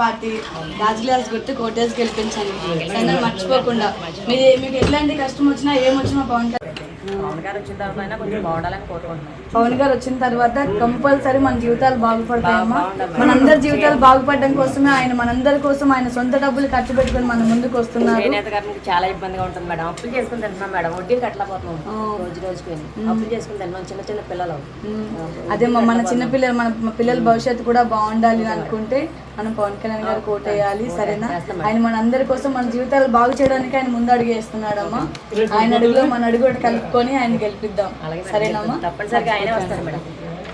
Party రాజకీయాలు గుర్తు cottage గెలిపించండి. మర్చిపోకుండా మీకు ఎట్లాంటి కష్టం వచ్చినా ఏమొచ్చినా పవన్ గారు వచ్చిన తర్వాత కొంచెం బాగుండాలని కోరుకుంటున్నాం. పవన్ గారు వచ్చిన తర్వాత కంపల్సరీ మన జీవితాలు బాగుపడతాయమ్మా. మనందరి జీవితాలు బాగుపడడం కోసమే ఆయన మనందరి కోసం ఆయన సొంత డబ్బులు ఖర్చు పెట్టుకుని మన ముందుకు వస్తున్నారు. చాలా ఇబ్బందిగా ఉంటుంది మేడం. అప్పులు చేసుకుని తింటున్నాం మేడం, వడ్డీలు కట్టలేకపోతున్నాం. రోజుకి అప్పులు చేసుకుని తింటున్నాం. చిన్న చిన్న పిల్లలు అదే మన చిన్న పిల్లలు మన పిల్లల భవిష్యత్తు కూడా బాగుండాలి అనుకుంటే మనం పవన్ కళ్యాణ్ గారు కోటేయాలి. సరేనా? ఆయన మన అందరి కోసం మన జీవితాలు బాగు చేయడానికి ఆయన ముందు అడుగు వేస్తున్నాడమ్మా. ఆయన అడుగులో మన అడుగు కలుపుకొని ఆయన గెలిపిద్దాం. సరేనమ్మా? తప్పనిసరిగా ఆయనే వస్తారు madam.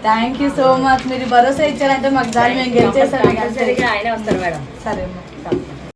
Thank you so much. మీరు భరోసా ఇచ్చారంటే మాకు దాన్ని మేము గెలిచేసాం. ఆయనే వస్తారు మేడం. సరే అమ్మా.